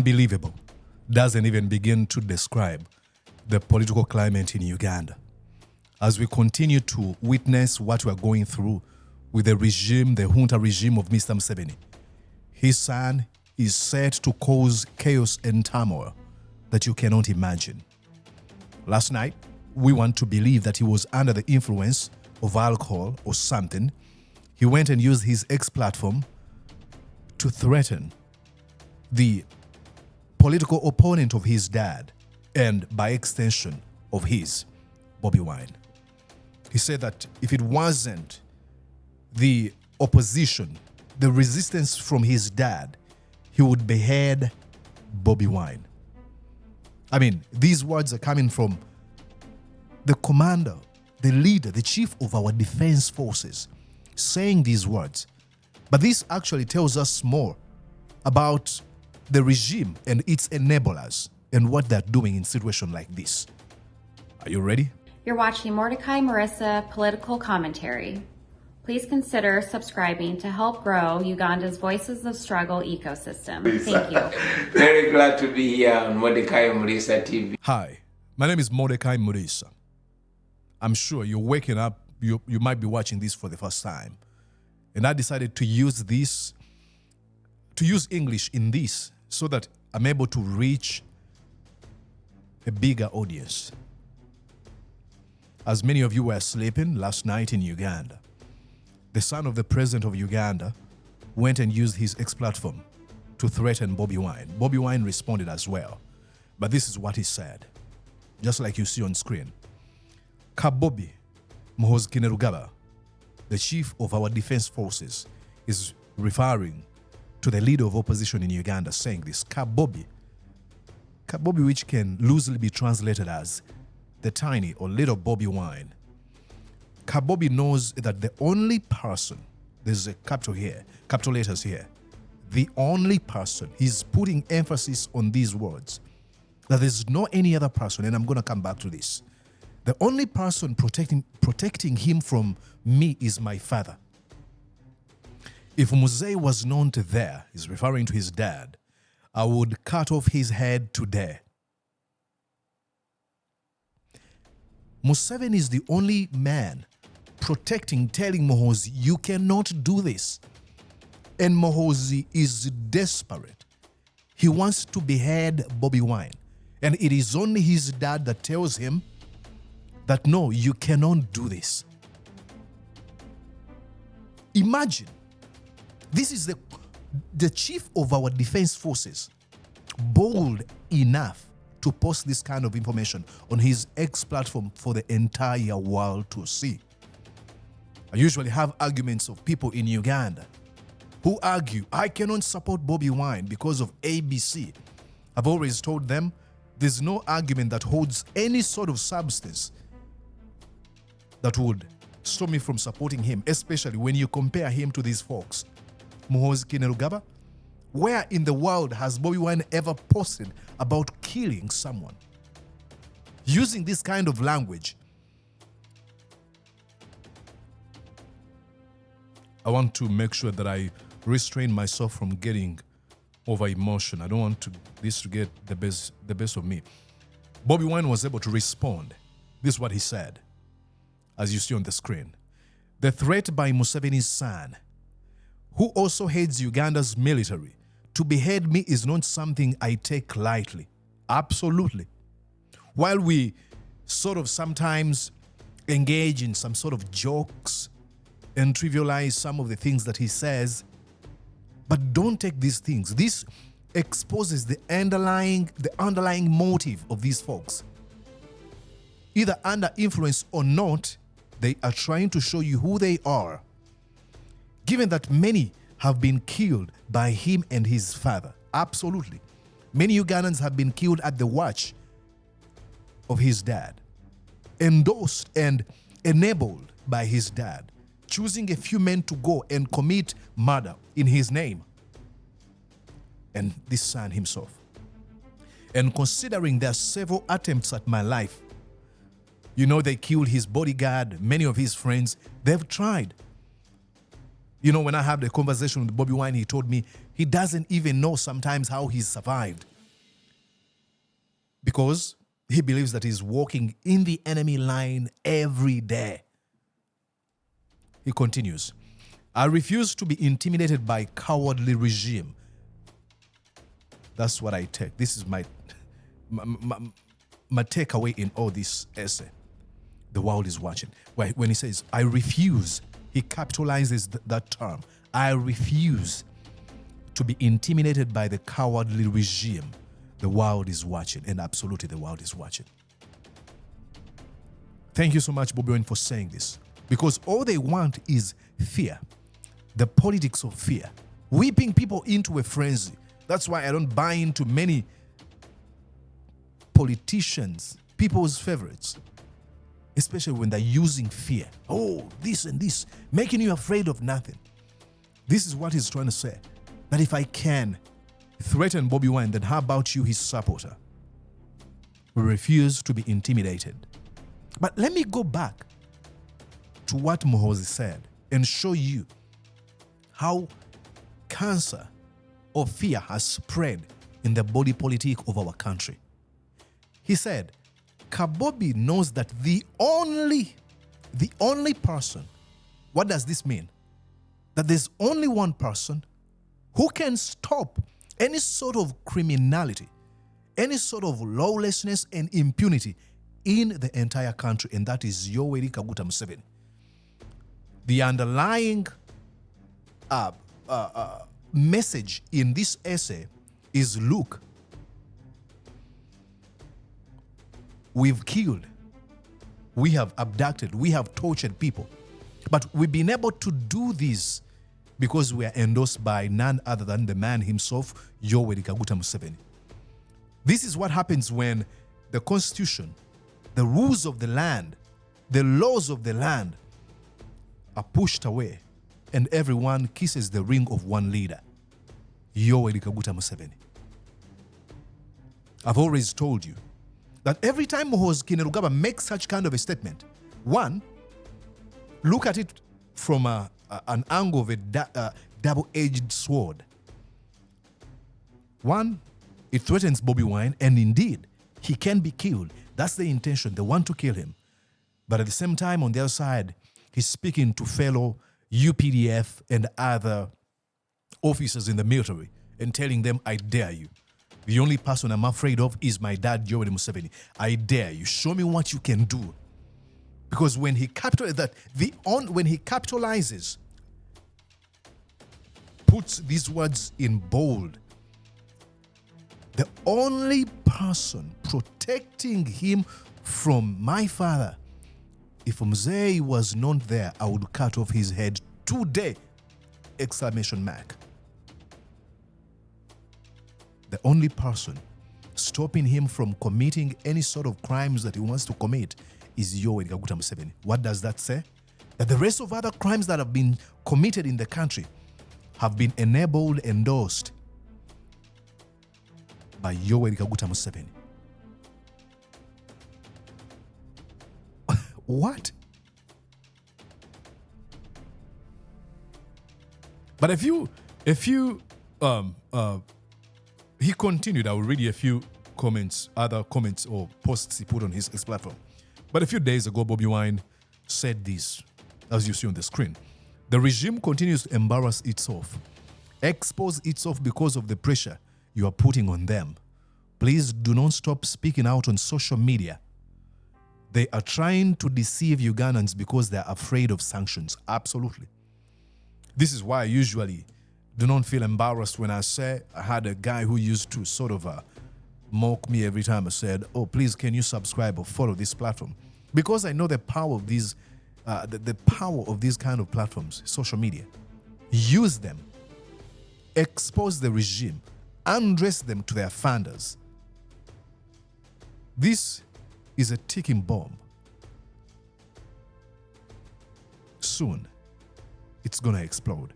unbelievable doesn't even begin to describe the political climate in Uganda. As we continue to witness what we are going through with the regime, the junta regime of Mr. Museveni, his son is set to cause chaos and turmoil that you cannot imagine. Last night, we want to believe that he was under the influence of alcohol or something. He went and used his X platform to threaten the political opponent of his dad and, by extension, of his, Bobi Wine. He said that if it wasn't the opposition, the resistance from his dad, he would behead Bobi Wine. I mean, these words are coming from the commander, the leader, the chief of our defense forces, saying these words. But this actually tells us more about the regime and its enablers and what they're doing in situations like this. Are you ready? You're watching Mordecai Marissa Political Commentary. Please consider subscribing to help grow Uganda's Voices of Struggle ecosystem. Thank you. Very glad to be here on Mordecai Marissa TV. Hi, my name is Mordecai Marissa. I'm sure you're waking up, you might be watching this for the first time. And I decided to use English in this so that I'm able to reach a bigger audience. As many of you were sleeping last night in Uganda, the son of the president of Uganda went and used his X platform to threaten Bobi Wine. Bobi Wine responded as well. But this is what he said, just like you see on screen. Bobi Muhoozi Kainerugaba, the chief of our defense forces, is referring to the leader of opposition in Uganda, saying this. Bobi, which can loosely be translated as the tiny or little Bobi Wine. Bobi knows that the only person, there's a capital letters here, the only person, he's putting emphasis on these words, that there's no any other person, and I'm going to come back to this. The only person protecting him from me is my father. If Museveni was not there, he's referring to his dad, I would cut off his head today. Museveni is the only man telling Muhoozi, you cannot do this. And Muhoozi is desperate. He wants to behead Bobi Wine. And it is only his dad that tells him that no, you cannot do this. Imagine, this is the chief of our defense forces, bold enough to post this kind of information on his X platform for the entire world to see. I usually have arguments of people in Uganda who argue, I cannot support Bobi Wine because of ABC. I've always told them, there's no argument that holds any sort of substance that would stop me from supporting him, especially when you compare him to these folks. Muhoozi Kainerugaba, where in the world has Bobi Wine ever posted about killing someone? Using this kind of language, I want to make sure that I restrain myself from getting over emotion. I don't want this to get the best of me. Bobi Wine was able to respond. This is what he said, as you see on the screen. The threat by Museveni's son, who also heads Uganda's military, to behead me is not something I take lightly. Absolutely. While we sort of sometimes engage in some sort of jokes and trivialize some of the things that he says, but don't take these things. This exposes the underlying motive of these folks. Either under influence or not, they are trying to show you who they are. Given that many have been killed by him and his father. Absolutely. Many Ugandans have been killed at the watch of his dad. Endorsed and enabled by his dad. Choosing a few men to go and commit murder in his name. And this son himself. And considering there are several attempts at my life. You know, they killed his bodyguard, many of his friends. They've tried. You know, when I had a conversation with Bobi Wine, he told me he doesn't even know sometimes how he's survived. because he believes that he's walking in the enemy line every day. He continues, I refuse to be intimidated by cowardly regime. That's what I take. This is my takeaway in all this essay. The world is watching. When he says, I refuse, he capitalizes that term. I refuse to be intimidated by the cowardly regime. The world is watching, and absolutely the world is watching. Thank you so much, Bobi Wine, for saying this. Because all they want is fear. The politics of fear. Whipping people into a frenzy. That's why I don't buy into many politicians, people's favorites. Especially when they're using fear. Oh, this and this, making you afraid of nothing. This is what he's trying to say. That if I can threaten Bobi Wine, then how about you, his supporter? We refuse to be intimidated. But let me go back to what Muhoozi said and show you how cancer of fear has spread in the body politic of our country. He said, Kabobi knows that the only person, what does this mean? That there's only one person who can stop any sort of criminality, any sort of lawlessness and impunity in the entire country, and that is Yoweri Museveni. The underlying message in this essay is, look, we've killed, we have abducted, we have tortured people, but we've been able to do this because we are endorsed by none other than the man himself, Yoweri Museveni. This is what happens when the constitution, the rules of the land, the laws of the land are pushed away and everyone kisses the ring of one leader, Yoweri Museveni. I've always told you that every time Muhoozi Kainerugaba makes such kind of a statement, one, look at it from an angle of a double-edged sword. One, it threatens Bobi Wine, and indeed, he can be killed. That's the intention. They want to kill him. But at the same time, on the other side, he's speaking to fellow UPDF and other officers in the military and telling them, I dare you. The only person I'm afraid of is my dad, Yoweri Museveni. I dare you. Show me what you can do. Because when he capitalizes, puts these words in bold, the only person protecting him from my father, if Mzee was not there, I would cut off his head today! Exclamation mark. The only person stopping him from committing any sort of crimes that he wants to commit is Yoweri Museveni. What does that say? That the rest of other crimes that have been committed in the country have been enabled, endorsed by Yoweri Museveni. What? But he continued. I will read you a few comments, other comments or posts he put on his platform. But a few days ago, Bobi Wine said this, as you see on the screen. The regime continues to embarrass itself, expose itself because of the pressure you are putting on them. Please do not stop speaking out on social media. They are trying to deceive Ugandans because they're afraid of sanctions. Absolutely. This is why I usually do not feel embarrassed when I say I had a guy who used to sort of mock me every time I said, oh, please, can you subscribe or follow this platform? Because I know the power of these, the power of these kind of platforms, social media. Use them. Expose the regime. Undress them to their founders. This is a ticking bomb. Soon, it's going to explode.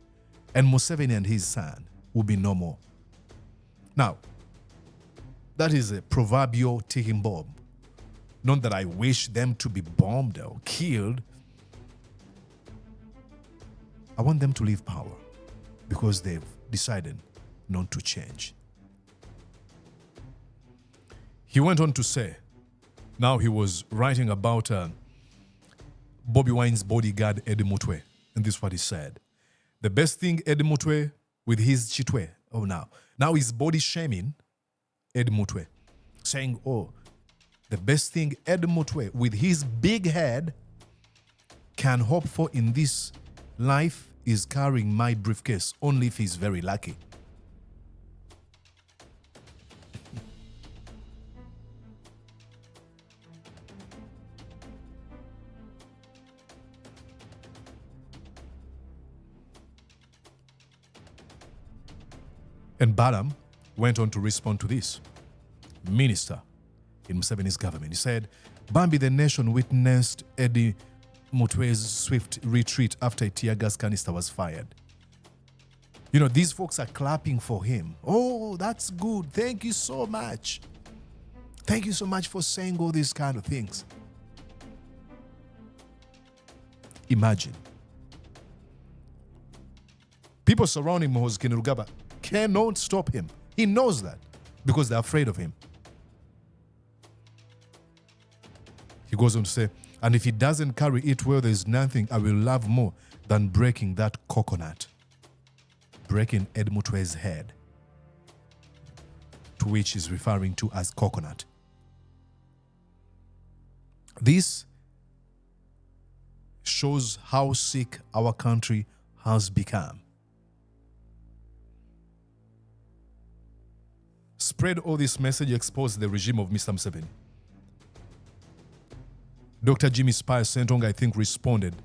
And Museveni and his son will be no more. Now, that is a proverbial ticking bomb. Not that I wish them to be bombed or killed. I want them to leave power because they've decided not to change. He went on to say, now he was writing about Bobi Wine's bodyguard, Eddie Mutwe. And this is what he said. The best thing Eddie Mutwe with his chitwe, now he's body shaming Eddie Mutwe. Saying, the best thing Eddie Mutwe with his big head can hope for in this life is carrying my briefcase, only if he's very lucky. And Badam went on to respond to this. Minister in Museveni's government, he said, Bambi, the nation witnessed Eddie Mutwe's swift retreat after a tear gas canister was fired. You know, these folks are clapping for him. Oh, that's good. Thank you so much. Thank you so much for saying all these kind of things. Imagine. People surrounding Muhoozi Kainerugaba cannot stop him. He knows that because they're afraid of him. He goes on to say, and if he doesn't carry it well, there's nothing I will love more than breaking that coconut. Breaking Ed Mutwe's head, to which he's referring to as coconut. This shows how sick our country has become. Spread all this message, expose the regime of Mr. Museveni. Dr. Jimmy Spice Sentonga, I think, responded.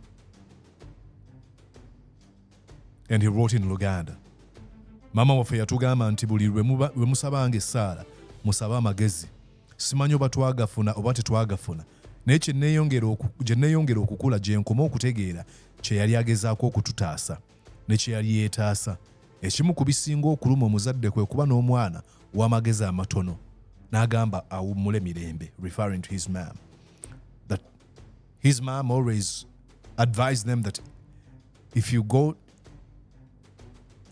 And he wrote in Uganda. Mama waffe yatugamba nti buli lwe musabanga essaala musaba amagezi. Simanyi oba twagafuna oba tetwagafuna. Naye kye neeyongera okukula gye nkoma okutegeera kye yali agezaako okututaasa ne kye yali yeetaasa. Ekimu ku bisinga okuluma omuzadde kwe kuba n'omwana w'amagezi amatono n'agamba awummule mirembe, referring to his mom. That his mom always advised them that if you go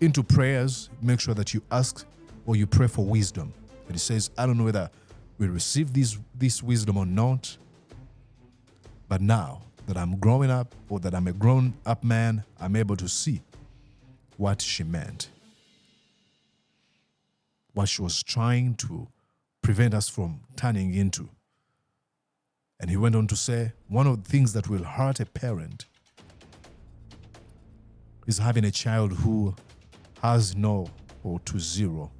into prayers, make sure that you ask or you pray for wisdom. And he says, I don't know whether we receive this wisdom or not, but now that I'm growing up, or that I'm a grown-up man, I'm able to see what she meant, what she was trying to prevent us from turning into. And he went on to say, one of the things that will hurt a parent is having a child who has no or to zero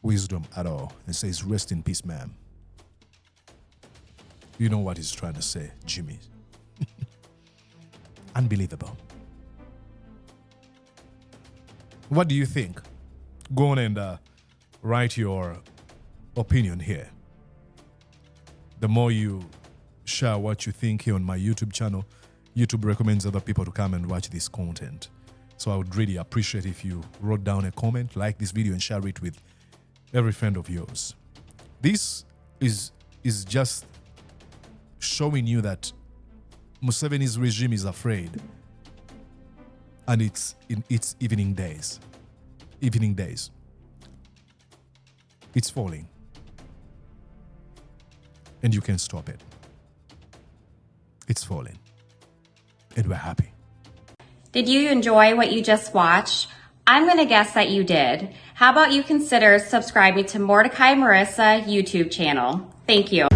wisdom at all. And says, rest in peace, ma'am. You know what he's trying to say, Jimmy. Unbelievable. What do you think? Go on and write your opinion here. The more you share what you think here on my YouTube channel, YouTube recommends other people to come and watch this content. So I would really appreciate if you wrote down a comment, like this video, and share it with every friend of yours. This is just showing you that Museveni's regime is afraid, and it's in its evening days. It's falling, and you can stop it. It's falling, and we're happy. Did you enjoy what you just watched? I'm going to guess that you did. How about you consider subscribing to Mordecai Marissa YouTube channel? Thank you.